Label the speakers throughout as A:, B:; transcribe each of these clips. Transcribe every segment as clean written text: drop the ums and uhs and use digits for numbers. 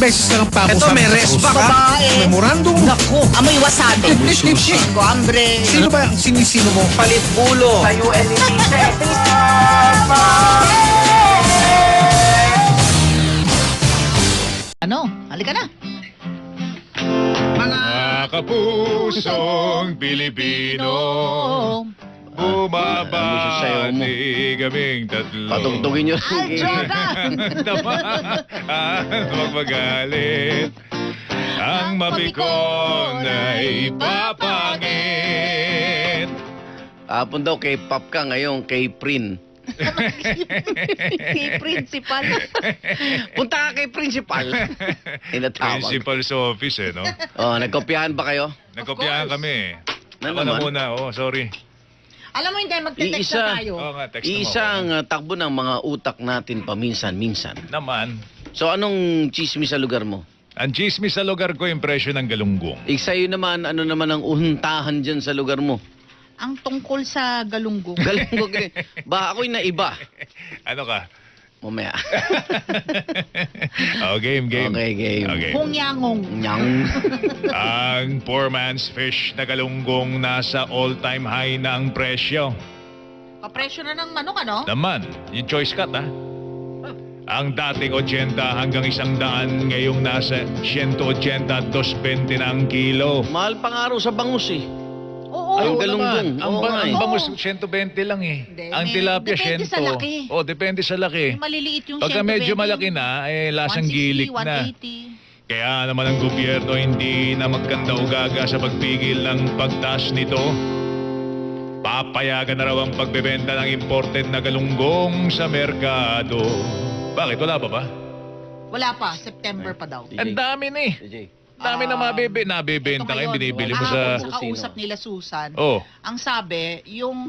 A: beses lang ang pako.
B: Ito, may respa ka.
C: Babae.
A: Memorandum.
C: Naku, amoy wasabi. Tengo hambre.
A: Sino ba ang sinisino mo?
B: Palit ulo.
C: Tayo Ano? Halika na.
D: Mga kapusong Pilipino, bumabati kaming tatlo.
B: Patugtugin nyo.
C: Ay, Jordan!
D: Huwag magalit. Ang mapikon ay papangit.
B: Hapon daw kay Pop ka ngayon, kay Prin.
C: Kay principal.
B: Punta ka kay Principal. Inatawag.
D: Principal's office no?
B: Oh, nagkopyahan ba kayo?
D: Nagkopyahan kami.
B: Ano
D: Ako na
B: naman?
D: muna, sorry.
C: Alam mo, hindi, magte-text na tayo.
D: Oo nga, text mo.
B: Isang takbo ng mga utak natin paminsan-minsan.
D: Naman,
B: So, anong chismis sa lugar mo?
D: ang chismis sa lugar ko, impression ng galunggong.
B: Sa'yo naman, ano naman ang untahan dyan sa lugar mo?
C: Ang tungkol sa galunggong.
B: Galunggong. Ba, ako'y naiba.
D: Ano ka?
B: Mamaya.
D: Game.
B: Okay, game.
D: Okay.
C: Hungyangong.
B: Nyang.
D: Ang poor man's fish na galunggong nasa all-time high na ang presyo.
C: Kapresyo na ng manok, ano?
D: Naman, yung choice cut Ang dating 80 hanggang 100, ngayong nasa 180 at 220 na ang kilo.
B: Mahal pang araw sa bangus eh.
C: Oo.
B: Ay,
D: Oo
B: galunggong.
D: naman. Ang,
B: Oo nga eh.
D: ang bangus, 120 lang eh.
C: Hindi,
D: Ang
C: may-
D: tilapia,
C: depende sa
D: 100.
C: laki.
D: Oh, depende sa laki.
C: Yung maliliit yung
D: Pagka
C: 120.
D: medyo malaki na, lasang
C: 160,
D: gilik na.
C: 180.
D: Kaya naman ang gobyerno hindi na magkanda-ugaga sa pagpigil ng pagtaas nito. Papayagan na raw ang pagbebenta ng imported na galunggong sa merkado. Bakit? Wala pa ba?
C: Wala pa, September pa daw.
D: Ang dami ni.
B: DJ.
D: Dami na nabibenta kayo, binibili mo sa...
C: Sa kausap nila Susan,
D: Oh,
C: ang sabi, yung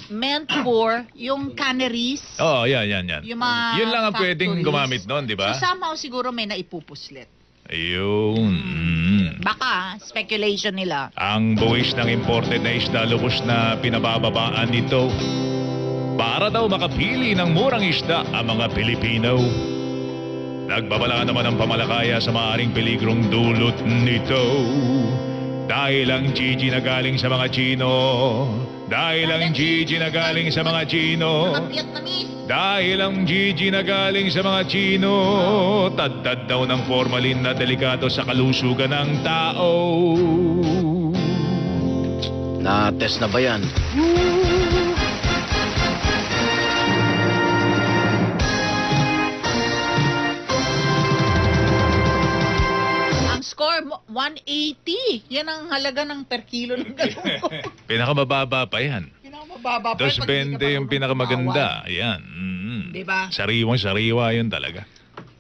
C: meant for yung canneries,
D: oh, yan.
C: yung mga
D: Yun lang ang pwedeng
C: factories.
D: gumamit noon, di ba?
C: So somehow siguro may naipupuslit.
D: Ayun.
C: Baka, speculation nila.
D: Ang buwis ng imported na isda lubos na pinabababaan nito. Para daw makapili ng murang isda ang mga Pilipino. Nagbabala naman ang pamalakaya sa maaring peligrong dulot nito. Dahil ang Gigi na galing sa mga Chino. Dahil ang Gigi na galing sa mga Chino.
C: Mga Vietnamese.
D: Dahil ang Gigi na galing sa mga Chino, tad-tad daw ng formalin na delikado sa kalusugan ng tao.
B: Na-test na ba yan?
C: Ang score, 180. Yan ang halaga ng per kilo ng galunggong.
D: Pinakamababa pa yan.
C: Pinakamababa pa.
D: Dos
C: pag hindi ka
D: 20 yung
C: marunong
D: pinakamaganda. Yan.
C: Diba?
D: Sariwang-sariwa yun talaga.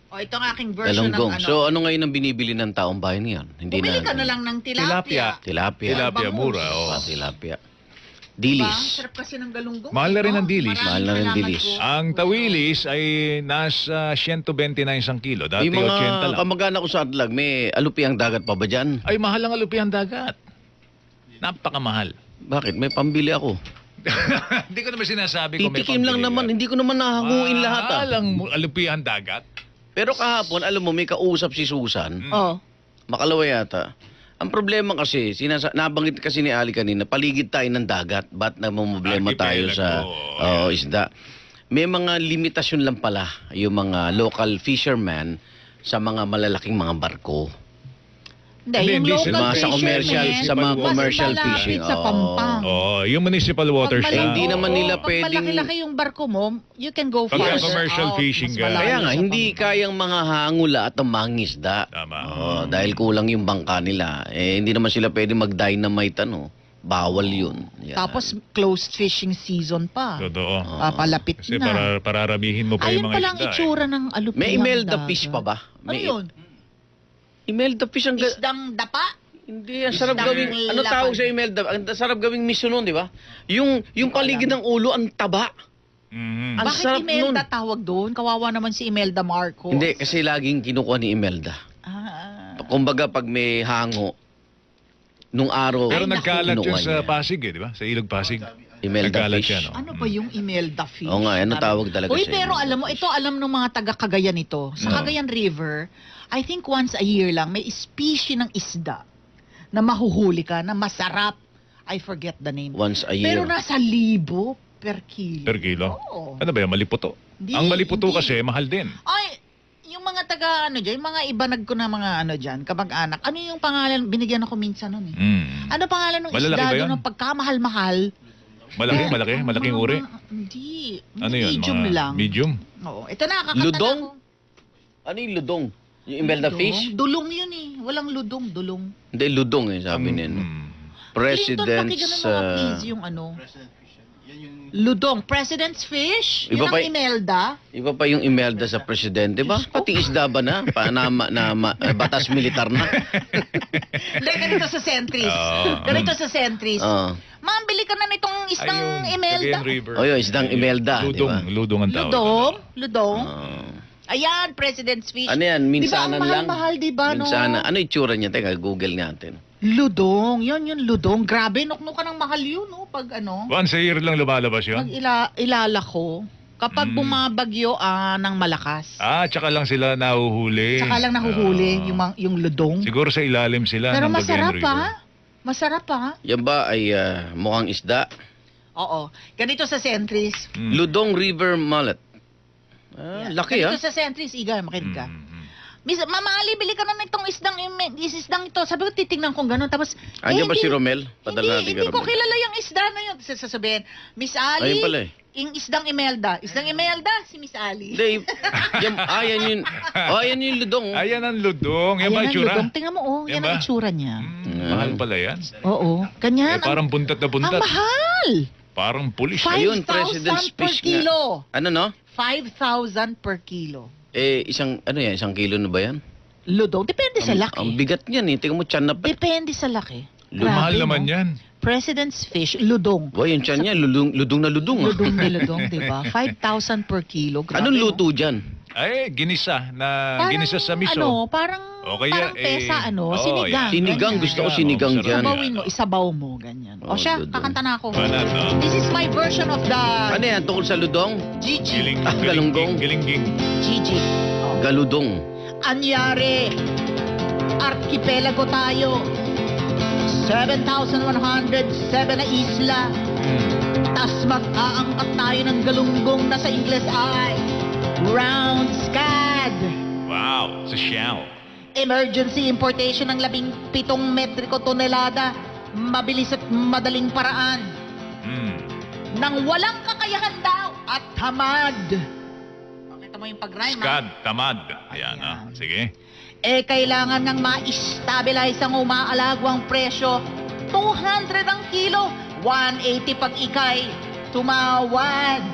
C: O, ito ang aking version
B: Galunggong.
C: ng ano.
B: So, ano ngayon ang binibili ng taong bayan ngayon? Hindi
C: Bumili ka na lang ng tilapia.
B: Tilapia.
D: Tilapia
C: bangus.
D: mura, oo.
B: Tilapia.
C: Diba?
B: Dilis.
C: Sarap kasi ng galunggong.
D: Mahal na rin
C: no?
D: ang dilis.
C: Maraming
B: Mahal na rin
C: salamat
B: dilis.
C: po.
D: Ang tawilis ay nasa 129 isang kilo. Dati
B: Yung
D: 80
B: mga
D: lang.
B: kamag-anak ko sa Adlag, may alupiang dagat pa ba dyan?
D: Ay, mahal ang alupihan dagat. Napakamahal.
B: Bakit? May pambili ako.
D: Hindi ko naman sinasabi kung may
B: Titikim lang
D: pambili
B: naman.
D: ka.
B: Hindi ko naman nahanguin lahat.
D: Mahal ang alupihan dagat.
B: Pero kahapon, alam mo, may kausap si Susan.
C: Oh.
B: Makalawa yata. Ang problema kasi, nabanggit kasi ni Ali kanina, paligid tayo ng dagat. Ba't namumblema tayo sa
D: Archipelago,
B: isda? May mga limitasyon lang pala yung mga local fishermen sa mga malalaking mga barko.
C: Hindi, yung
D: Hindi,
C: local
B: Mga sa commercial,
C: fishermen,
B: sa mga
C: mas
B: commercial
C: malapit
B: fishing.
C: sa Pampang.
D: Oh, yung municipal waters
C: Pag
B: Eh,
D: lang.
B: hindi naman nila
C: pag
B: pwedeng-
C: malaki-laki yung barko mo, you can go
D: Pagka
C: farther
D: commercial
C: out,
D: fishing
C: mas
D: ka.
C: malayo
B: Kaya nga,
C: sa
B: hindi
C: Pampang.
B: kayang mga hangula at ang mangisda.
D: Tama.
B: Dahil kulang yung bangka nila. Eh, hindi naman sila pwede mag-dynamite, ano. Bawal yun. Yan.
C: Tapos closed fishing season pa.
D: Totoo.
C: Papalapit
D: Kasi
C: na.
D: pararamihin mo pa
C: Ayun
D: yung mga
C: pala ang
D: isda.
C: itsura ng alupiyang
B: May Imelda
C: dagat.
B: fish pa ba?
C: Ano yun?
B: Imelda fish ang...
C: Isdang dapa?
B: Hindi, ang sarap
C: Isdang
B: gawing... Ano
C: lapan.
B: tawag sa Imelda? Ang sarap gawing miso nun, di ba? Yung paligid ng ulo, ang taba.
D: Mhm.
B: Ang
C: Bakit
B: sarap
C: Imelda
B: nun.
C: tawag doon? Kawawa naman si Imelda Marcos.
B: Hindi, kasi laging kinukuha ni Imelda.
C: Ah,
B: Kumbaga, pag may hango, nung araw.
D: Pero
C: Ay,
D: nagkalat
B: kinuha
D: yun sa
B: niya.
D: Pasig eh, di ba? Sa Ilog Pasig.
B: Imelda
D: Nagkalat
B: fish.
D: yan, oh.
C: Ano ba yung Imelda fish?
B: Oo nga, ano tawag talaga
C: Uy,
B: sa
C: pero
B: Imelda
C: alam mo,
B: fish?
C: ito alam ng mga taga Cagayan ito. Sa
D: No.
C: Cagayan River, I think once a year lang, may species ng isda na mahuhuli ka, na masarap. I forget the name.
B: Once a year.
C: Pero nasa 1,000 per kilo.
D: Per kilo.
C: Oo.
D: Ano ba yan? Maliputo.
C: Hindi,
D: Ang maliputo
C: hindi.
D: kasi, mahal din.
C: Ay, yung mga taga ano dyan, yung mga ibanag ko na mga ano dyan, kamag-anak. Ano yung pangalan? Binigyan ako minsan nun eh.
D: Mm.
C: Ano pangalan ng
D: Malalaki
C: isda
D: ba yun?
C: doon ng pagkamahal-mahal?
D: Malaki, malaki, malaking uri.
C: Hindi.
D: Ano yun?
C: Medium
D: Mga
C: lang.
D: Medium?
C: Oo. Ito na, kakanta
B: Ludong?
C: na ako.
B: Ano yung ludong? Yung Imelda
C: Ludong?
B: fish?
C: Dulong yun eh. Walang ludong, dulong.
B: Hindi, ludong eh, sabi niya. no?
C: Clinton,
B: President's...
C: pakinggan mo mga please yung ano. Ludong. President's fish? Yun
B: Iba pa
C: ang Imelda?
B: Iba pa yung Imelda sa presidente ba? Pati isda ba na? Batas militar na?
C: Hindi, ganito sa Centris.
D: Oo.
C: Ganito sa Centris.
B: Oo.
C: Ma'am, bili ka na nitong isdang Imelda.
D: Cagayan River.
B: O yun, isdang Imelda, di
D: Ludong.
B: ba?
D: Ludong ang tawag.
C: Ludong? Ludong?
B: Oo.
C: Ayan, President's fish.
B: Ano yan? Minsanan
C: diba, ang
B: lang?
C: mahal-mahal, diba, no?
B: Minsanan. Ano itsura niya? Teka, Google natin.
C: Ludong. Yan yung ludong. Grabe, nuknukan ng mahal yun, no? Pag ano,
D: Once a year lang lumalabas
C: pag
D: yun?
C: ilalako. Kapag bumabagyo ng malakas.
D: Tsaka lang sila nahuhuli.
C: Saka lang nahuhuli yung ludong.
D: Siguro sa ilalim sila
C: Pero
D: ng Cagayan
C: masarap
D: River.
C: pa. Masarap pa.
B: Yan ba ay mukhang isda?
C: Oo. Ganito sa Centris.
D: Mm.
B: Ludong River Mullet. Laki
C: Ganito
B: ah.
C: sa Centris, Iga, makinig ka.
D: Mm.
C: Mama Ali, bili ka na nitong isdang ito. Sabi ko, titignan kong gano'n. Tapos,
B: Andiyan ba
C: hindi-
B: si Romel? Padala natin
C: Hindi
B: kay
C: ko
B: Romel.
C: kilala yung isda na yun. Sasabihin, Miss Ali,
B: Ayun pala eh.
C: yung isdang Imelda. Isdang Imelda, si Miss Ali.
B: Hindi. Yan yun. Yan yung ludong.
D: Ayan ang ludong. Yan ba
C: Ayan ang
D: itsura?
C: ludong. Tingnan mo, oh.
D: Yan
C: Yan
D: ba?
C: ang itsura niya.
D: Mahal pala yan.
C: Oo. Ganyan.
D: Parang buntat na
C: ang
D: buntat.
C: mahal.
D: Parang pulis.
B: Ayun,
C: 5,000
B: President's
C: per
B: fish
C: kilo.
B: Ano no?
C: 5,000 per kilo.
B: Isang kilo na ba yan?
C: Ludong. Depende sa laki.
B: Ang bigat niyan eh. Tingnan mo, tiyan na pa.
C: Depende sa laki.
D: Mahal
C: Grabe,
D: naman
C: no?
D: yan.
C: President's fish, ludong.
B: Boy, yung tiyan niya, ludong na ludong. ah.
C: Ludong na ludong, di ba? 5,000 per kilo. Grabe,
B: Anong
C: no?
B: luto dyan?
D: Ay, ginisa. Ginisa sa miso.
C: Ano, parang,
D: O kaya,
C: parang pesa,
D: oo,
C: sinigang.
D: yan.
B: Sinigang,
C: ganyan.
B: gusto ko sinigang
D: Sarap.
B: dyan.
C: Isabawin mo, isabaw mo, ganyan. O
B: Oh,
C: siya,
B: ludong.
C: kakanta na ako.
D: Banat, no?
C: This is my version of the
B: Ano yan, tungkol sa ludong?
C: Gigi.
D: Giling,
B: Galunggong.
D: Gilingging.
C: Gigi. Oh.
B: Galudong.
C: Anyari, archipelago tayo. 7,107 na isla. Tas mag-aangkat tayo ng galunggong na sa Ingles ay Round Scad.
D: Wow, sa Shell.
C: Emergency importation ng 17 metriko tonelada. Mabilis at madaling paraan. Nang walang kakayahan daw at tamad. Pakita mo yung pag-rhyme, ha?
D: Skad, tamad. Ayan,
C: Ayan.
D: Sige.
C: Kailangan ng ma-stabilize ang umaalagwang presyo. 200 ang kilo, 180 pag ikay tumawad.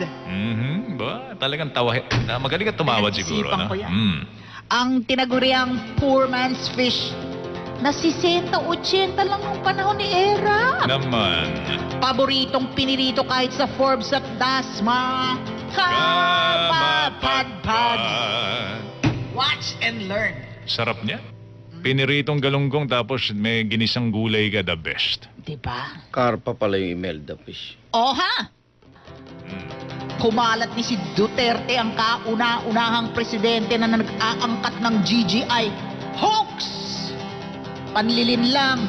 D: Ba, talagang tawahit. Magaling ka tumawad siguro,
C: Pinag-isipan
D: no?
C: ko yan. Ang tinaguriang poor man's fish na 60-80 lang nung panahon ni Era.
D: Naman.
C: Paboritong pinirito kahit sa Forbes at Dasma. Kamapadpad. Watch and learn.
D: Sarap niya. Piniritong galunggong tapos may ginisang gulay ka, the best.
C: Diba?
B: Karpa pala yung Imelda fish.
C: Oha! Kumalat ni si Duterte ang kauna-unahang presidente na nag-aangkat ng GGI. Hoax! Panlilin lang.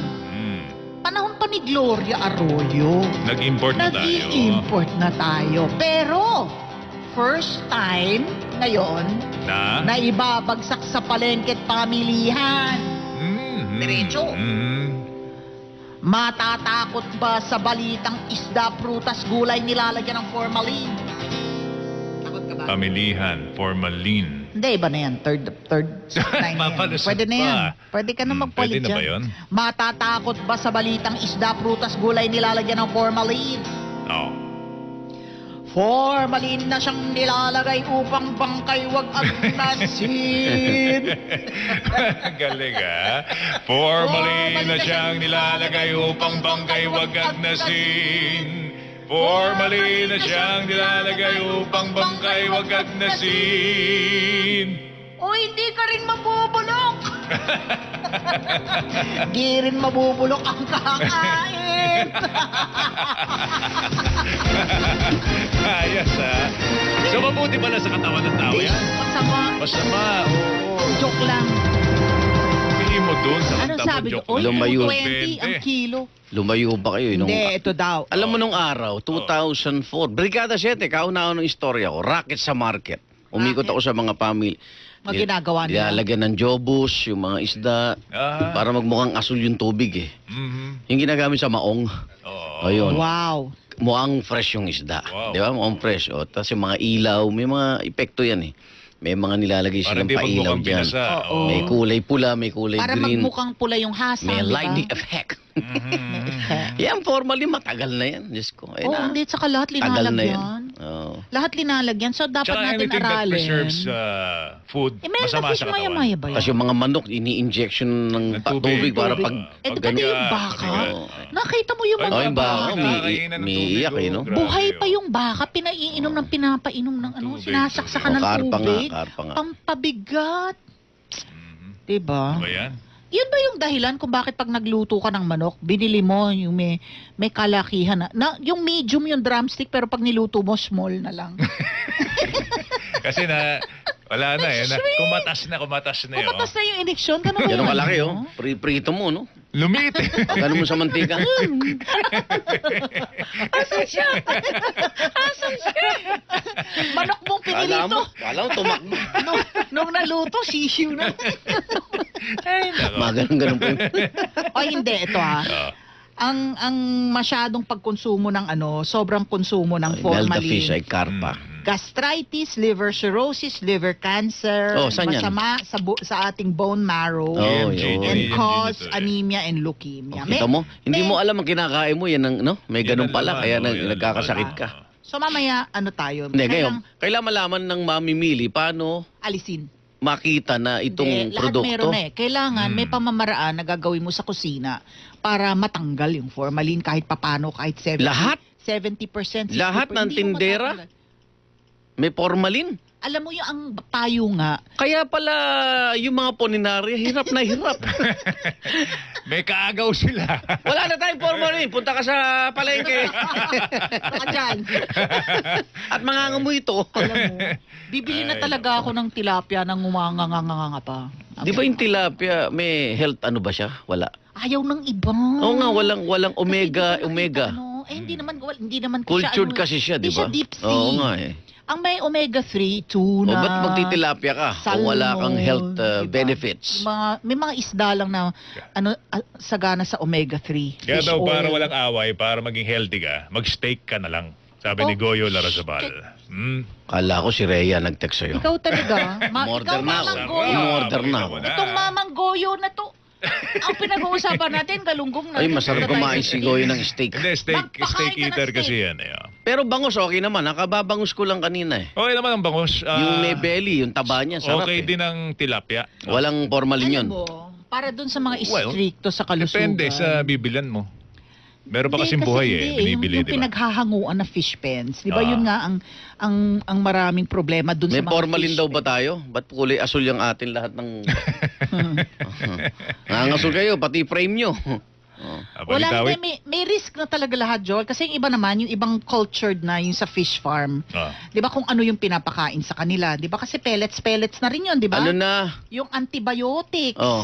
C: Panahon pa ni Gloria Arroyo.
D: Nag-import na tayo.
C: Nag-i-import na tayo. Pero, first time ngayon
D: Na?
C: na ibabagsak sa palengke at pamilihan. Diretso. Matatakot ba sa balitang isda, prutas, gulay nilalagyan ng formalin? Takot ka ba?
D: Pamilihan, formalin.
C: Hindi, iba na yan. Third line na yan.
D: Papalusot
C: Pwede na yan.
D: pa.
C: Pwede ka na magpalit
D: Pwede na ba
C: dyan.
D: yun?
C: Matatakot ba sa balitang isda, prutas, gulay nilalagyan ng formalin?
D: Oo.
C: Formalin na siyang nilalagay upang bangkay wag agnasin.
D: Galing, ha? Formalin na siyang nilalagay upang bangkay wag agnasin. Formalin na siyang nilalagay upang bangkay wag agnasin.
C: O hindi ka rin mabubulok. Di rin mabubulok ang kakain.
D: Ayos, ha? So, mabuti pala sa katawan ng tao
C: Di,
D: yan.
C: masama.
D: Masama, oo.
C: Joke lang.
D: Piliin mo dun sa
C: Ano
D: kantamon,
C: sabi ko?
D: joke
C: Oy,
D: lang.
B: Lumayo.
C: 220 ang kilo.
B: Lumayo pa kayo. Nung,
C: Hindi, ito daw.
B: alam mo nung araw, 2004, Brigada 7, kauna-una ng istorya ko, racket sa market. Umikot
C: Racket?
B: ako sa mga family.
C: Mga ginagawa nila.
B: Nilalagyan ng jobos, yung mga isda,
D: Ah.
B: para magmukhang asul yung tubig eh.
D: Mhm.
B: Yung ginagamit sa maong.
D: Oo.
B: Ayun.
C: Wow.
B: Mukhang fresh yung isda.
D: Wow.
B: Di ba? Mukhang fresh. O, tapos yung mga ilaw, may mga epekto yan eh. May mga nilalagay
D: Para
B: silang
D: di
B: pailaw
D: magmukhang
B: dyan.
D: binasa.
C: Oo.
D: Oo.
B: May kulay pula, may kulay
C: Para
B: green.
C: magmukhang pula yung hasang,
B: May
C: di ba?
B: lightning effect.
D: Mhm.
B: Yan, formally, matagal na yan. Diyos ko. Eh,
C: Oo,
B: na,
C: hindi. Saka lahat
B: tagal na yan.
C: linalagyan.
B: Oo.
C: Lahat linalagyan. So, dapat
D: Tsaka
C: natin
D: anything that
C: aralin.
D: preserves food,
C: Eh, meron
D: masama
C: na fish
D: sa katawan.
C: maya-maya ba yan?
B: Tapos yung mga manok, ini-injection ng
D: Ng tubig.
B: tubig para
C: Tubig.
B: pag...
C: Eh,
B: pag
C: di ba
B: ganun-
C: yung baka?
B: Oo.
C: Nakita mo yung
D: Ay,
C: mga
B: Oh, yung baka,
C: baka.
D: nakakainan ng
B: may
D: tubig,
B: iyak eh, no?
D: grabe,
C: Buhay pa
D: oh.
C: yung baka, pinaiinom ng pinapainom ng ano,
D: Tubig,
C: sinasaksakan
B: O,
C: ng
B: karpa nga,
C: tubig.
B: karpa nga.
C: Pampabigat.
D: Mhm.
C: Diba?
D: Ano ba yan?
C: Yun ba yung dahilan kung bakit pag nagluto ka ng manok, binili mo yung may kalakihan na yung medium yung drumstick pero pag niluto mo, small na lang.
D: Kasi wala na eh. Kumatas na yun.
C: Kumatas na yung iniksyon, ganun ba
B: Ganun
C: yun?
B: kalaki, oh. Prito mo, no?
D: Lumit eh.
B: Ganun mo sa mantika.
C: Asan siya? Asan siya? Manok mong pinilito.
B: Kala mo, tumakbo.
C: Nung naluto, sisiw na.
D: Ay, nako.
B: Mga ganun po.
C: O hindi, ito ha.
D: Oo.
C: Ang masyadong pagkonsumo ng sobrang konsumo ng
B: Melt the fish ay
C: formalin.
B: karpa.
C: Gastritis, liver cirrhosis, liver cancer,
B: Oh, saan yan?
C: masama sa ating bone marrow,
B: Oh,
D: EMG,
B: yun.
C: and
D: EMG
C: cause
D: dito eh.
C: anemia and leukemia.
B: Kita mo? Hindi
C: may-
B: mo alam ang kinakain mo. Yan ang, no? May
D: Yan
B: ganun
D: ang
B: pala.
D: laman,
B: Kaya
D: oh, yan ang
B: nagkakasakit
D: laman.
B: ka.
C: So mamaya, tayo?
B: Hindi, ngayon,
C: Kailang
B: kailangan malaman ng mamimili paano
C: alisin.
B: makita na itong
C: Hindi, lahat
B: produkto.
C: meron eh. Kailangan may pamamaraan na gagawin mo sa kusina para matanggal yung formalin kahit papano, kahit 70%.
B: Lahat?
C: 70%. 60%.
B: Lahat ng
C: Hindi mo
B: tindera?
C: matatanggal.
B: May formalin.
C: Alam mo yung ang payo nga,
B: Kaya pala yung mga poninarya, hirap na hirap.
D: May kaagaw sila.
B: Wala na tayong formalin. Punta ka sa palengke.
C: saka dyan,
B: At mangangamoy ito.
C: alam mo, bibili na
D: Ay,
C: talaga ako ng tilapia ng umanganganganga pa.
B: Di ba yung tilapia, may health ano ba siya? Wala.
C: Ayaw ng iba.
B: Oo nga, walang
C: Kasi
B: omega,
C: di ko nakita,
B: omega.
C: hindi naman
B: Cultured
C: siya,
B: kasi siya, di
C: Hindi
B: ba?
C: siya deep sea.
B: Oo nga eh.
C: Ang may omega-3,
B: O
C: tuna,
B: ba't magtitilapia ka kung wala kang
C: salmon,
B: health
C: diba?
B: benefits?
C: May mga isda lang na sagana sa omega-3.
D: Kaya
C: Fish
D: daw para
C: oil.
D: walang away, para maging healthy ka, mag-steak ka na lang. Sabi ni
C: Oh,
D: Goyo Larrazabal.
B: Kala ko si Rhea nag-text sa'yo.
C: Ikaw talaga.
B: Umorder
C: Ikaw
B: na ako.
C: mamang goyo.
B: Umorder na ako.
C: Itong mamang goyo na to. Ang pinag-uusapan natin, galunggong na.
B: Ay, masarap kumain si Goy ng steak.
D: Hindi, steak
C: Magpakain ka ng
D: eater
C: steak.
D: kasi yan. Eh.
B: Pero bangus, okay naman. Nakababangus ko lang kanina eh.
D: Okay naman ang bangus.
B: Yung may belly, yung taba niya, sarap
D: Okay
B: eh.
D: din ang tilapia.
B: Walang formalin yun.
C: Alam mo, para dun sa mga
D: Well,
C: stricto sa kalusugan.
D: Depende sa bibilan mo. Meron pa
C: Hindi,
D: kasing
C: kasi
D: buhay
C: hindi
D: binibili,
C: yung
D: di ba?
C: pinaghahanguan na fish pens. Di ba
D: Ah.
C: yun nga ang maraming problema dun
B: May
C: sa mga
B: formalin
C: fish
B: daw ba
C: pens.
B: tayo? Ba't kulay asul yung atin lahat ng... Nangasul kayo, pati frame nyo.
C: Wala, hindi, may risk na talaga lahat, Joel. Kasi yung iba naman, yung ibang cultured na, yung sa fish farm. Di ba kung ano yung pinapakain sa kanila? Di ba kasi pellets na rin yun, di ba?
B: Ano na?
C: Yung antibiotics.
B: Oh.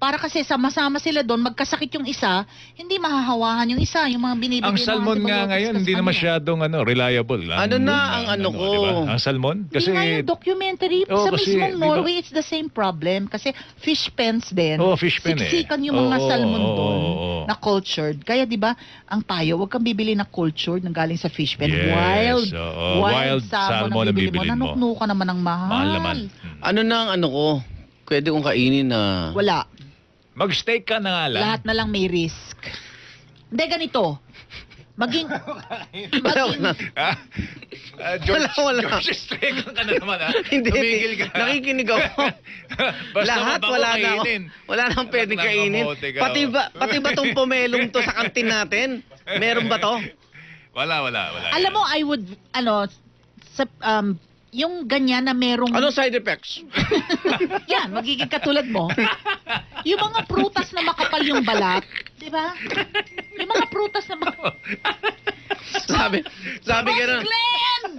C: Para kasi sama-sama sila doon, magkasakit yung isa, hindi mahahawahan yung isa, yung mga binibigyan
D: Ang salmon nga ngayon, hindi na masyadong reliable.
B: Ano na ang ano ko?
D: Diba? Ang salmon?
C: Kasi nga yung documentary,
D: Oh,
C: sa
D: kasi,
C: mismong
D: di ba-
C: Norway, it's the same problem. Kasi fish pens din.
D: Fish pen eh.
C: Siksikan yung mga
D: Oo,
C: salmon
D: oo,
C: doon
D: oo.
C: na cultured. Kaya di ba, ang payo, huwag kang bibili na cultured nang galing sa fish pen.
D: Yes,
C: Wild
D: wild
C: salmon ang bibili mo. Nanukno ka naman ng mahal.
D: Mahal naman.
B: Ano na ang ano ko? Pwede kong kainin na...
C: Wala.
D: Mag-steak ka na nga lang.
C: Lahat na lang may risk. Hindi, ganito. Maging...
B: Wala.
D: George,
B: Wala.
D: George, steak ka na naman ha.
B: Hindi,
D: Tumigil ka.
B: nakikinig ako.
D: Basta
B: Lahat
D: mabango,
B: wala na ako.
D: kainin.
B: Wala na akong pwedeng
D: Anak ng
B: kainin.
D: kamote ka,
B: Pati ba tong pumelong to sa kantin natin? Meron ba to?
D: Wala.
C: Alam mo, I would, yung ganyan na merong...
B: Ano side effects?
C: Yan, magiging katulad mo. Yung mga prutas na makapal yung balat, di ba? Yung mga prutas na
B: sabi gano'n.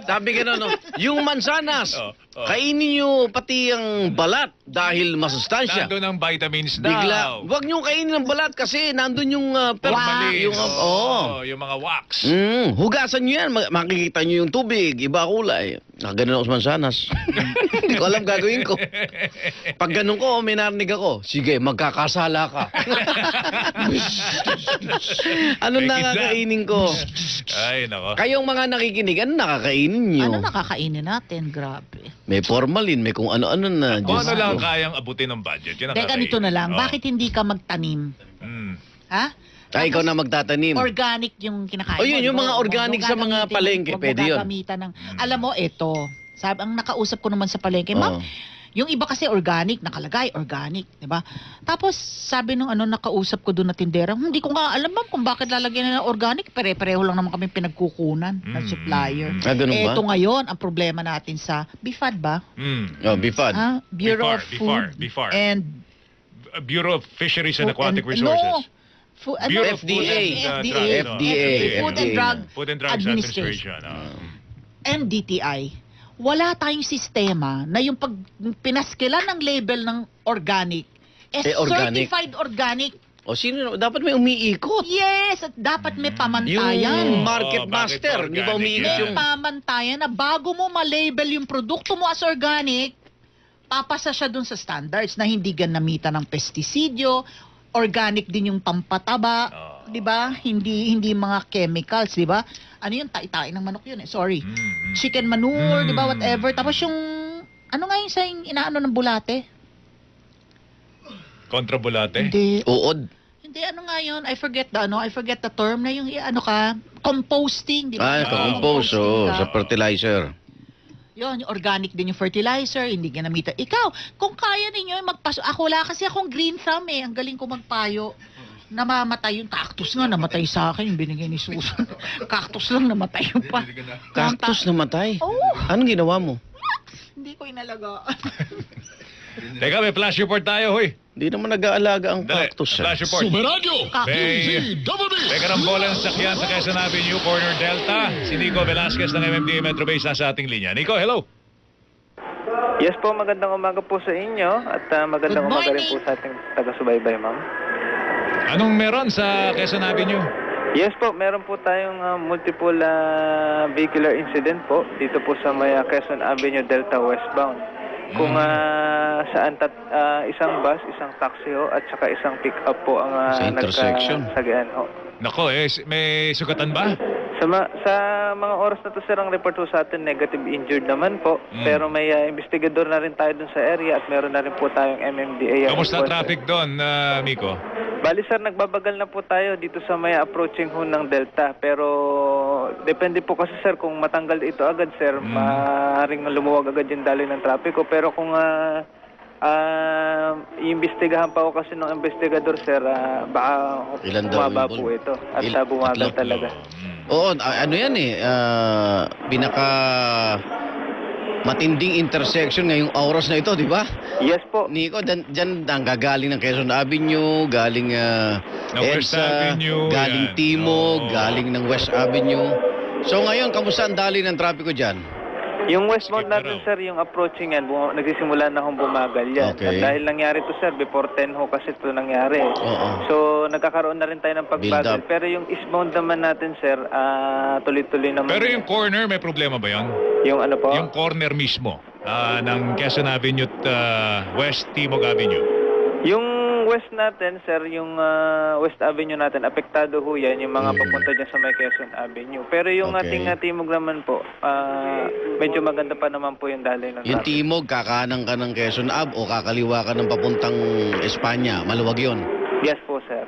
B: Sabi gano'n, no? Yung mansanas, kainin nyo pati ang balat dahil masustansya.
D: Nandun ang vitamins daw.
B: Bigla, wag nyo kainin ang balat kasi nandun yung
D: Formalin.
B: yung
D: Yung mga wax.
B: hugasan nyo yan. Makikita nyo yung tubig, iba kulay. Ganun ako sa mansanas. Hindi ko alam gagawin ko. Pag ganun ko, may narinig ako. Sige, magkakasala ka. Anong
D: Make it
B: nakakainin ko?
D: Ay, nako.
B: Kayong mga nakikinig, ano nakakainin nyo?
C: Ano nakakainin natin? Grabe.
B: May formalin, may kung ano-ano na.
D: Kung
B: Diyos
D: ano lang
B: ko.
D: kayang abutin ng budget. Yun ang
C: Teka,
D: kakainin.
C: nito na lang.
D: Oh.
C: Bakit hindi ka magtanim?
D: Mm.
C: Ha?
B: Ay, ikaw na magtatanim.
C: Organic yung kinakain
B: O, yun,
C: mo.
B: yung
C: di ba?
B: mga organic
C: Huwag
B: sa
C: mo
B: mga
C: gagamitin-
B: palengke,
C: huwag mo
B: pwede yun.
C: gagamitan ng... Alam mo, ito. Sabi, ang nakausap ko naman sa palengke,
B: Oo.
C: ma'am, yung iba kasi organic, nakalagay, organic, di ba? Tapos, sabi nung nakausap ko doon na tindera, hindi ko nga alam ma'am kung bakit lalagyan na ng organic. Pare-pareho lang naman kami pinagkukunan ng supplier.
B: Ganun ba?
C: Ito ngayon, ang problema natin sa BIFAD ba?
D: Mm.
B: Oh, bifad.
C: Bureau of
D: BIFAR,
C: Food
D: BIFAR.
C: and...
D: Bureau of Fisheries and
C: Food
D: Aquatic
C: and-
D: Resources.
C: No.
D: Bureau of Food
B: FDA.
D: and
C: FDA.
B: FDA.
C: Food and Drug
D: Food and Drugs
C: Administration.
D: Administration.
C: and DTI, wala tayong sistema na yung pag pinaskilan ng label ng organic,
B: Organic.
C: certified organic.
B: O sino, dapat may umiikot.
C: Yes, at dapat may
B: Yung
C: pamantayan.
B: market
D: Oo, bakit
B: master, di ba
D: organic
B: umiikot
D: yan?
B: yung...
C: May pamantayan na bago mo ma-label yung produkto mo as organic, papasa siya dun sa standards na hindi ganamitan ng pestisidyo, organic din yung pampataba,
D: Oo.
C: 'di ba? Hindi mga chemicals, 'di ba? Ano yun, tai-tai ng manok yun eh. Sorry.
D: Mm.
C: Chicken manure, 'di ba?
D: Mm.
C: Whatever. Tapos yung ano nga yung sa inaano ng bulate?
D: Kontrabulate?
C: Hindi.
B: Uod.
C: Hindi ano nga yun? I forget the term na yung ano ka, composting, 'di ba?
B: Compose,
C: Composting ka.
B: sa fertilizer.
C: Yun, yung organic din yung fertilizer, hindi ginamitan. Ikaw, kung kaya ninyo, magpaso. Ako wala kasi akong green thumb eh. Ang galing ko magpayo. Namamatay yung cactus nga, namatay sa akin yung binigay ni Susan. Cactus lang, namatay yung pa.
B: Cactus namatay.
C: Oo,
B: Anong ginawa mo?
C: hindi ko inalaga.
D: Teka, may flash report tayo, hoy.
B: Hindi naman nag-aalaga ang
D: Dali,
B: cactus.
D: flash report. May karambolan sa sakyan sa Quezon Avenue, corner Delta. Si Nico Velasquez ng MMDA Metro Base nasa ating linya. Nico, hello.
A: Yes po, magandang umaga po sa inyo at magandang
C: Good
A: umaga rin
C: morning.
A: po sa ating taga-subaybay, ma'am.
D: Anong meron sa Quezon Avenue?
A: Yes po, meron po tayong multiple vehicular incident po dito po sa may Quezon Avenue Delta westbound. Kung saan isang bus, isang taxi ho, at saka isang pick-up po ang
B: Sa intersection.
A: nagkasagyan ho.
D: Nako, may sugatan ba?
A: Sa mga oras na to sir, ang report po sa atin, negative injured naman po.
D: Mm.
A: Pero may investigador na rin tayo dun sa area at meron na rin po tayong MMDA.
D: Kamusta
A: enforcer.
D: traffic doon, Miko?
A: Bali sir, nagbabagal na po tayo dito sa may approaching ho ng Delta. Pero depende po kasi sir kung matanggal ito agad sir, maaaring lumuwag agad yung daloy ng trapiko. Pero kung iimbestigahan pa ako kasi ng investigador sir, baka
B: Ilan daw
A: bumaba
B: yung
A: po
B: ball?
A: ito. At bumagal
B: Tatlo.
A: talaga.
B: Oo, ano yan eh. Pinaka matinding intersection ngayong oras na ito, di ba?
A: Yes po.
B: Nico, dyan ang gagaling ng Quezon Avenue, galing
D: West
B: EDSA,
D: Avenue,
B: galing
D: yan.
B: Timog,
D: Oo.
B: galing ng West Avenue. So ngayon, kamusta ang dali ng trapiko dyan?
A: Yung westbound
D: Skip na
A: natin
D: raw.
A: sir, yung approaching yan, nagsisimula na akong bumagal yan.
B: Okay.
A: At dahil nangyari to sir, before 10 ho kasi ito nangyari.
B: Oo.
A: So nagkakaroon na rin tayo ng
B: Build
A: pagbagal.
B: up.
A: Pero yung eastbound naman natin sir, tuloy-tuloy naman.
D: Pero yung corner, may problema ba yan?
A: Yung ano po?
D: Yung corner mismo ng Quezon Avenue at West Timog Avenue.
A: Yung west natin sir, yung West Avenue natin, apektado ho yan, yung mga papunta dyan sa may Quezon Avenue. Pero yung
B: Okay.
A: ating timog naman po, medyo maganda pa naman po yung daloy ng
B: Yung
A: traffic.
B: Timog, kakanan ka ng Quezon Ave o kakaliwa ka ng papuntang Espanya, maluwag yun.
A: Yes po sir.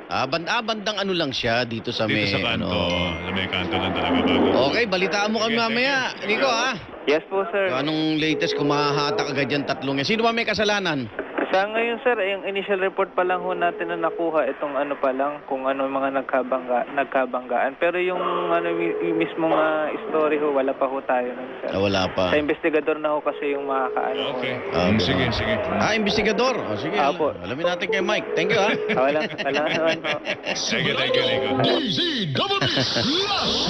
B: Bandang ano lang siya dito sa
D: Dito
B: may...
D: sa kanto.
B: ano.
D: Sa may kanto lang talaga bago.
B: Okay, balitaan mo kami
D: Sige,
B: mamaya. Nico, ha?
A: Yes po sir.
B: Anong latest kung mahahatak agad yan tatlong yan? Sino ba may kasalanan?
A: Sa ngayon, sir, yung initial report pa lang ho natin na nakuha, itong ano pa lang, kung ano yung mga nagkabanggaan. Pero yung ano yung mismong story ho, wala pa ho tayo nun, sir.
B: Wala pa.
A: Sa investigador na ho kasi yung makakaano ho.
D: Okay.
B: Okay.
D: Sige.
B: Investigador. O, sige.
A: Apo.
B: Alamin natin kay Mike. Thank you, ha?
A: Wala naman ho.
D: Thank you.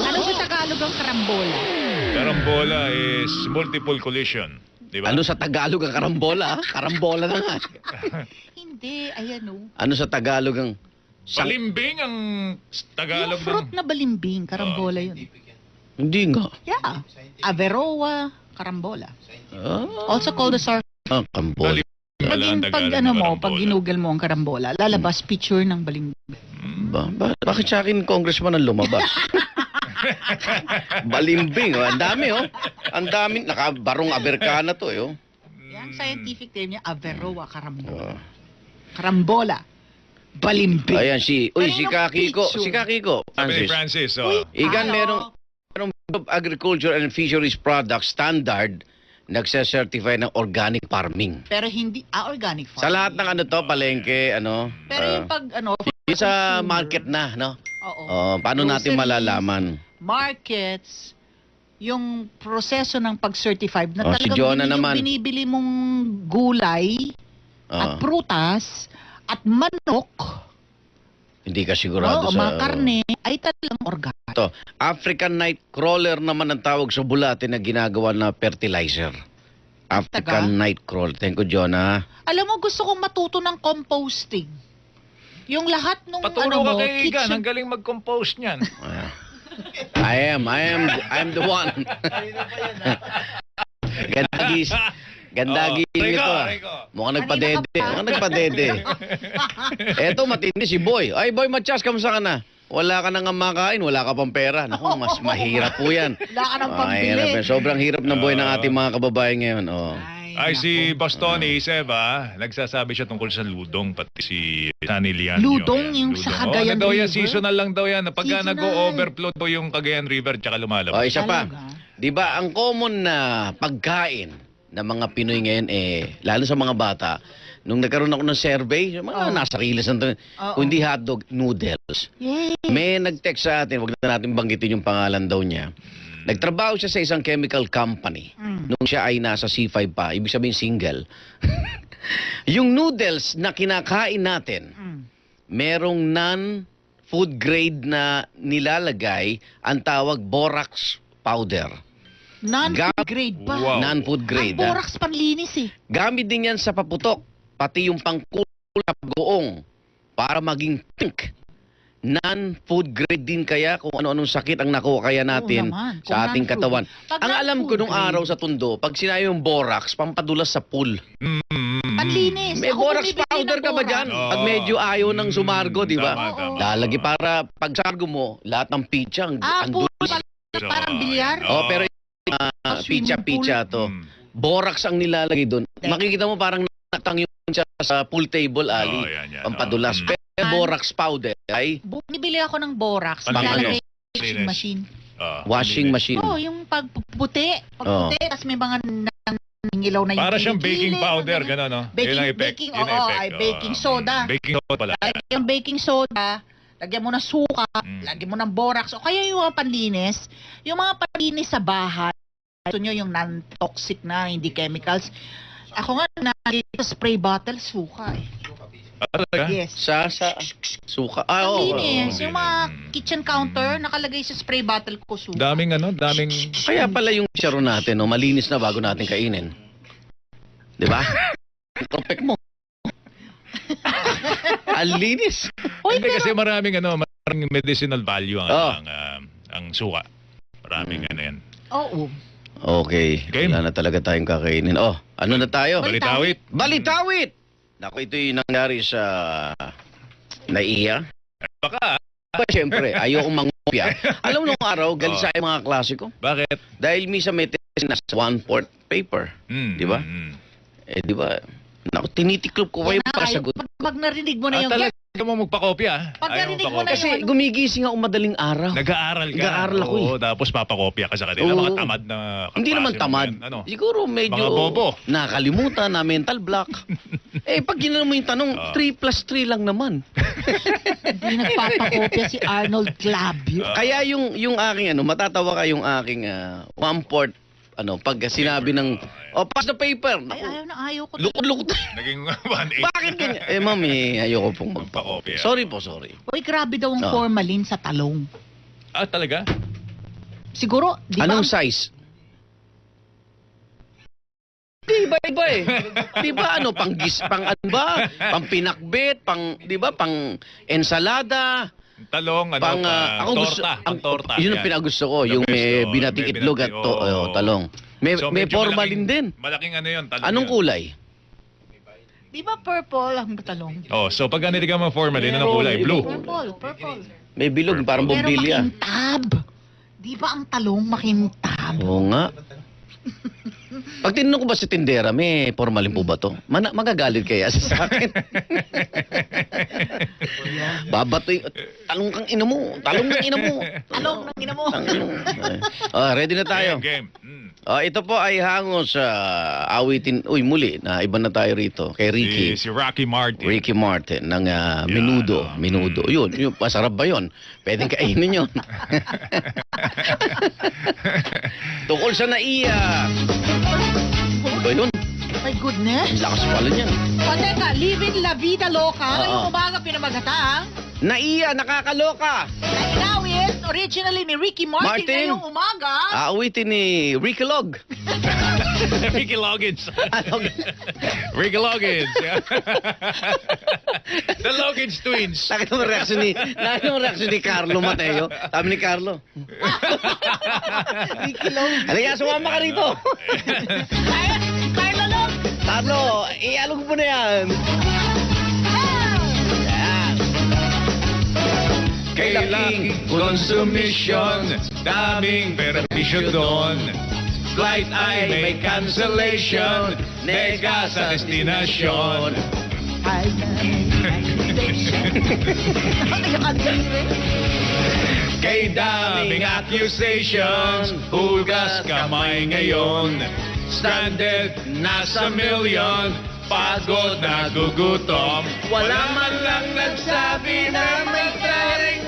C: Ano sa Tagalog ang karambola?
D: Karambola is multiple collision. Diba?
B: Ano sa Tagalog ang karambola, ha? Karambola na nga.
C: Hindi, ayan o.
B: Ano sa Tagalog ang...
D: Balimbing ang Tagalog
C: Yung fruit na balimbing, karambola yun.
B: Hindi nga.
C: Yeah. Averoa, karambola.
B: Ah,
C: Also called the sar...
B: karambola.
C: Pag ano mo, pag ginugol mo ang karambola, lalabas picture ng balimbing.
B: Bakit sa akin congressman ang lumabas? Balimbing, oh. Ang dami, oh. Ang dami. Nakabarong Amerikana to, oh.
C: Yan, scientific term niya, Averoa, karambola.
B: Oh.
C: Karambola. Balimbing.
B: Ayan, si
C: Kaninong
B: Kakiko.
C: picture?
B: Si Kakiko.
D: Sabi ni
B: Francis.
D: Francis, oh.
B: Igan,
C: Hello.
B: merong Agriculture and Fisheries Products Standard nagse-certify ng organic farming.
C: Pero hindi, organic farming.
B: Sa lahat ng ano to, palengke, ano.
C: Pero yung pag, ano,
B: yung sa
C: consumer,
B: market na, no?
C: Oo.
B: Paano natin
C: Groceries,
B: malalaman?
C: Markets, yung proseso ng pag-certified na
B: Si
C: talagang
B: Jonah
C: yung
B: naman.
C: binibili mong gulay at prutas at manok,
B: Hindi ka sigurado sa...
C: mga karne, ay talagang organic.
B: Ito, African Nightcrawler naman ang tawag sa bulate na ginagawa na fertilizer. African Nightcrawler. Thank you, Jonah.
C: Alam mo, gusto kong matuto ng composting. Yung lahat nung
D: Paturo
C: ano mo,
D: ka kay Igan, ang
C: kitchen...
D: galing mag-compose niyan.
B: I'm the one. Gandagi nito. Mukhang nagpadede. Eto, matindi si Boy. Ay, Boy Matias, kamusta ka na? Wala ka nang makain, wala ka pang pera. Naku, mas mahirap po yan.
C: Wala ka nang
B: Ay,
C: pambili.
B: sobrang hirap ng buhay ng ating mga kababayan ngayon. Oh.
D: Ay, si
C: nako.
D: Bostoni, Seba, nagsasabi siya tungkol sa ludong, pati si Sunny Lian.
C: Ludong, yung sa Cagayan
D: daw yan,
C: River?
D: seasonal lang daw yan. Pagka
C: Seasonal.
D: nag-o-overflow po yung Cagayan River, tsaka lumalabas.
B: O, isa pa.
C: Talaga?
B: Di ba, ang common na pagkain ng mga Pinoy ngayon, lalo sa mga bata, nung nagkaroon ako ng survey, yung mga nasa kilos ng kung hindi hotdog, noodles.
C: Yay!
B: May nag-text sa atin, wag na natin banggitin yung pangalan daw niya. Nagtrabaho siya sa isang chemical company. Nung siya ay nasa C5 pa, ibig sabihin single. Yung noodles na kinakain natin, merong non-food grade na nilalagay, ang tawag borax powder.
C: Non-food grade pa.
D: Wow.
B: Non-food grade.
C: Ang borax panlinis eh.
B: Gamit din yan sa paputok, pati yung pangkulap goong para maging pink. Non-food grade din kaya kung ano-anong sakit ang nakuha kaya natin
C: naman.
B: sa
C: Kung
B: ating
C: non-food.
B: katawan.
C: Pag
B: Ang alam ko
C: non-food
B: nung
C: grade,
B: araw sa Tondo, pag sinabi yung borax, pampadulas sa pool.
C: Panlinis.
B: May
C: Ako
B: borax
C: bumibili
B: powder
C: ng
B: ka ba
C: borax.
B: dyan?
D: Oo.
B: Pag medyo ayaw ng sumargo, di ba?
D: Tama, tama.
B: Lalagi para pag sargo mo, lahat ng pitsa ang
C: Puro
B: dulas.
C: parang bilyar.
B: Oh, pero
C: swimming
B: pitsa to. Borax ang nilalagay doon. Makikita mo parang nakatang yung siya sa pool table, Ali.
D: yan.
B: Pampadulas. Pero borax powder ay
C: Bumibili ako ng borax.
D: Ano
C: Nilalagay
B: yun?
C: sa washing machine.
B: washing machine.
C: Oh, yung pagputi. Pagputi, tapos may mga nangilaw na yung
D: Para siyang
C: kilikili,
D: baking powder,
C: mga
D: gano'n, no?
C: Baking-
D: Yun ang effect.
C: baking,
D: Yun ang
C: oo,
D: effect,
C: ay, baking soda.
D: Baking soda pala.
C: Lagyan yung baking soda, lagyan mo ng suka, lagyan mo ng borax, o kaya yung mga panlinis, sa bahay, gusto nyo yung non-toxic na, hindi chemicals. Ako nga, spray bottle, suka eh.
D: Talaga?
C: Yes.
B: Sa suka. Oo.
C: Panlinis, yung mga
D: Mm.
C: kitchen counter, nakalagay sa spray bottle ko suka.
D: Daming
B: Kaya pala yung charo natin, no, malinis na bago natin kainin. Di ba? Perfect mo. Ang linis.
C: Uy,
D: Hindi kasi maraming medicinal value
B: Oh.
D: ang suka. Maraming yan.
C: oo.
B: Okay.
D: Game.
B: Wala na talaga tayong kakainin. Oh, ano na tayo?
D: Balitawit.
B: Balitawit! Naku, ito yung nangyari sa naiya.
D: Baka.
B: Siyempre, ayokong mangopya. Alam mo nung araw, galit sa akin mga klase ko.
D: Bakit?
B: Dahil misa may test na 1/4 paper. Di ba? Di ba? Naku, tinitiklop ko kayo para sagot.
C: Pag narinig mo na
D: Ah,
C: yung
D: talaga? Ikaw mo magpakopya.
C: Pag
D: Ayaw
C: narinig mo
D: magpakopya.
C: na
B: Kasi gumigising ako madaling araw.
D: Nag-aaral ka.
B: Nag-aaral ako
D: Oo, tapos papakopya ka sa kanila.
B: Oo.
D: Mga tamad na
B: Hindi naman
D: kaklase mo
B: tamad.
D: yan. Ano?
B: Siguro medyo
D: Mga bobo.
B: nakalimutan na mental block. Pag ginano mo yung tanong, 3 plus 3 lang naman.
C: Hindi nagpapakopya si Arnold Clavio.
B: Kaya yung aking matatawa ka yung aking 1/4 pag sinabi ng pass the paper.
C: Ay, ayaw ko.
B: Lukod-lukod.
D: Naging 1-8.
B: Bakit ganyan? Mami, ayoko pong magpakopya. Sorry po, sorry.
C: Uy, grabe daw ang
B: Oh.
C: formalin sa talong.
D: Ah, talaga?
C: Siguro, di ba?
B: Anong size? Di iba eh. Di ba pang pinakbet, di ba, pang ensalada,
D: Talong,
B: pang
D: torta. Pang torta.
B: Yun ang
D: yan.
B: pinagusto ko,
D: The
B: yung
D: best,
B: may
D: oh.
B: binating
D: May
B: itlog at
D: binating, oo.
B: talong. May
D: medyo
B: formalin din.
D: Malaking talong.
B: Anong
D: yan.
B: kulay?
C: Di ba purple ang talong?
D: Oh, so pag ganito ka formalin, anong kulay? Blue.
C: Purple.
B: May bilog, parang
C: Pero
B: bombilya.
C: makintab. Di ba ang talong makintab?
B: Oo nga. Pag tinanong ko ba si tindera, may formalin po ba to? Magagalit kaya siya sa akin. Babatoy. Talong kang ina mo. Talong kang ina mo.
C: Talong ng ina mo.
B: Ready na tayo.
D: Game.
B: Ito po ay hango sa awitin. Muli, na iba na tayo rito. Kay Ricky.
D: Si Rocky Martin.
B: Ricky Martin ng Menudo. Menudo. Yun, masarap ba yun? Pwedeng kainin yun. Tukol sa naiya. Ano ba yun?
C: My goodness.
B: Lakas pala niyan.
C: O teka, living la vida loca.
B: Oo.
C: Ngayong umaga pinamagatang.
B: Naiya, nakakaloka.
C: Nainawit originally ni Ricky Martin,
B: Martin.
C: ngayong umaga.
B: Aawitin ni Ricky Log.
D: Ricky Loggins.
B: Ano?
D: Ricky Loggins. The Loggins twins.
B: Nakita mo reaction ni Carlo Mateo. Sabi ni Carlo.
C: Ricky Log.
B: Halika, sumama ka rito.
C: Carlo Log.
B: Carlo, ialog mo na yan. Yan.
D: Kay laking consumption, daming benepisyo doon. Flight ay may cancellation, nega sa destinasyon.
C: Ay,
D: Kay daming accusations, hugas kamay ngayon. Stranded, nasa milyon, pagod na gugutom. Wala man lang nagsabi na may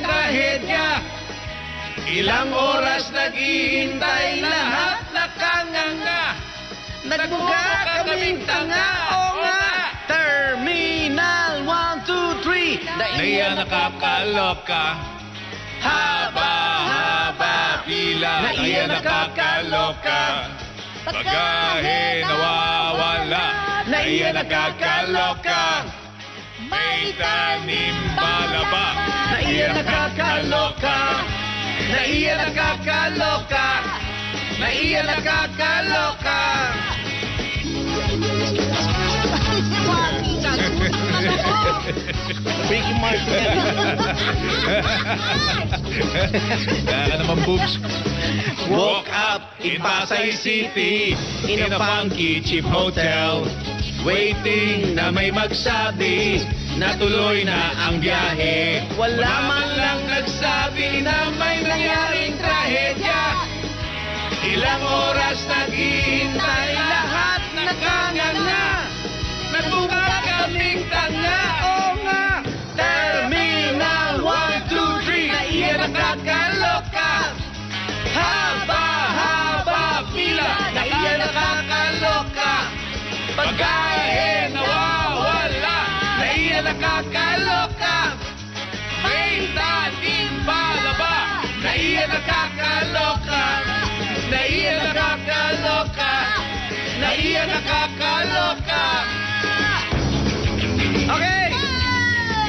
D: trahedya. Ilang oras naghihintay, lahat nakanganga. Nagbuga kaming tanga, o nga.
B: Terminal 1, 2, 3.
D: Naiya nakakaloka. Haba-haba pila, naiya nakakaloka. Pagkahe nawawala, naiya nakakaloka. May tanim balaba, naiya nakakaloka. Naiya nakakaloka. Naiya nakakaloka.
B: Ricky Martin.
D: Kaya naman, boobs. Woke up in Pasay City, in a funky cheap hotel. Waiting na may magsabi, natuloy na ang biyahe. Wala man lang nagsabi na may nangyaring trahedya. Ilang oras naghihintay, lahat nakanganga. Nagbuka kaming tanga, o nga. Terminal 1, 2, 3, naiya nakakaloka. Haba-haba pila, naiya nakakaloka. Pagkain nawawala, naiya nakakaloka. May tanim balaba, naiya nakakaloka. Naiya nakakaloka. Naiya nakakaloka.
B: Okay!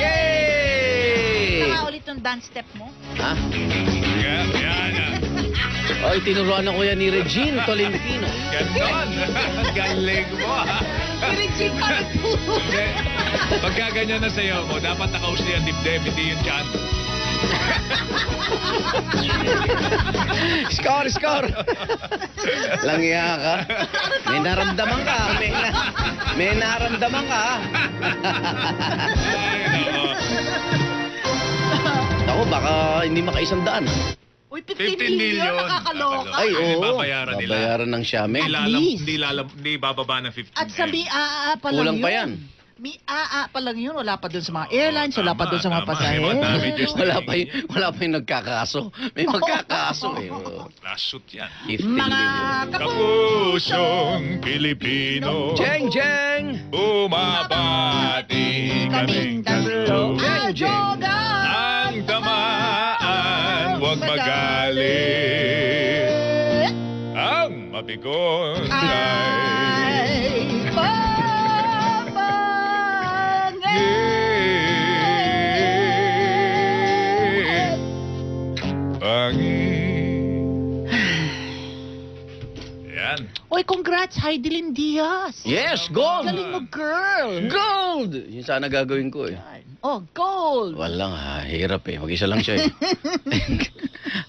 B: Yay!
C: Saka ulit yung dance step mo.
B: Ha?
D: Yan.
B: Tinuruan ako yan ni Regine Tolentino.
D: Ganon. Galing mo, ha?
C: Regine Martin.
D: Pagka ganyan na sayo mo, dapat nakausli ang dibdib, hindi yung chan.
B: Score! Langya ka. May naramdaman ka. May naramdaman ka. Ako, baka hindi maka-100.
C: Uy, 15 million, nakakaloka.
B: Ay,
D: Ay,
B: oo.
D: babayaran nila.
B: Babayaran ng Xiaomi.
C: At least.
D: Hindi bababa ng 15.
C: At sa MIAA pa lang
B: Kulang
C: yun.
B: pa yan.
C: MIAA pa lang yun. Wala pa dun sa mga airlines, wala pa dun sa mga
D: Tama.
C: pasahero.
D: May mga damages na
B: Wala pa yung nagkakaso. May magkakaso eh. Oo.
D: Last shoot yan.
B: 15
C: Mga
B: million.
D: Kapusong Pilipino,
B: Jeng!
D: bumabati kaming tatlo.
C: Ajoga!
D: Ang tamaan, huwag magalit. Ang mabigon ay
C: Ay,
D: pangit. Yan.
C: Oy, congrats, Heidelin Diaz.
B: Yes, gold!
C: Galing mo, girl.
B: Gold! Yun sana gagawin ko eh.
C: Oh, gold.
B: Walang hirap eh. Mag-isa lang siya eh.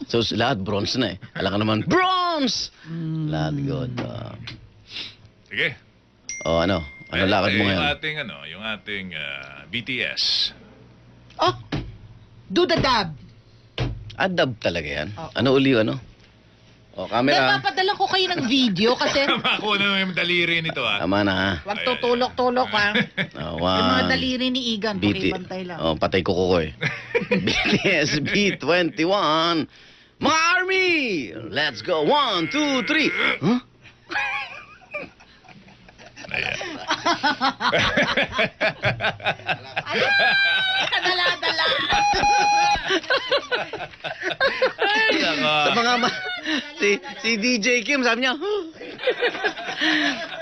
B: So, lahat bronze na eh. Alam ka naman, bronze! Lahat gold.
D: Sige.
B: Ano? Ano lakad mo ngayon?
D: Yung ating BTS.
C: Oh, do the dab.
B: Adab talaga yan.
C: Oo.
B: Ano uli, ano? Camera.
C: Napapadala ko kayo ng video kasi
D: Makuha na yung daliri nito
B: Tama na ha.
C: wag tutulok-tulok ha. Yung mga
B: One.
C: daliri ni Igan, pakibantay lang.
B: Patay ko eh. BTS B21. Mga Army! Let's go. 1, 2, 3. Huh?
C: Dala-dala.
B: Sa mga si DJ Kim sabi niya, "Huh?"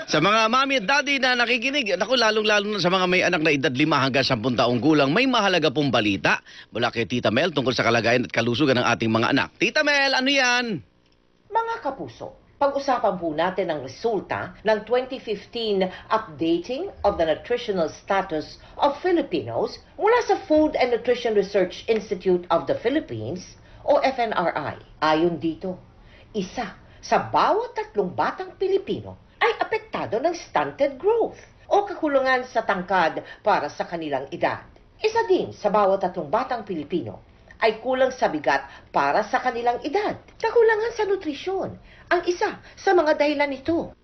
B: Sa mga mami at daddy na nakikinig, naku, lalong-lalo na sa mga may anak na edad 5 hanggang 10 taong gulang, may mahalaga pong balita mula kay Tita Mel tungkol sa kalagayan at kalusugan ng ating mga anak. Tita Mel, ano yan?
E: Mga kapuso, pag-usapan po natin ang resulta ng 2015 Updating of the Nutritional Status of Filipinos mula sa Food and Nutrition Research Institute of the Philippines o FNRI. Ayon dito, isa sa bawat 3 batang Pilipino ay apektado ng stunted growth o kakulangan sa tangkad para sa kanilang edad. Isa din sa bawat 3 batang Pilipino ay kulang sa bigat para sa kanilang edad. Kakulangan sa nutrisyon ang isa sa mga dahilan nito.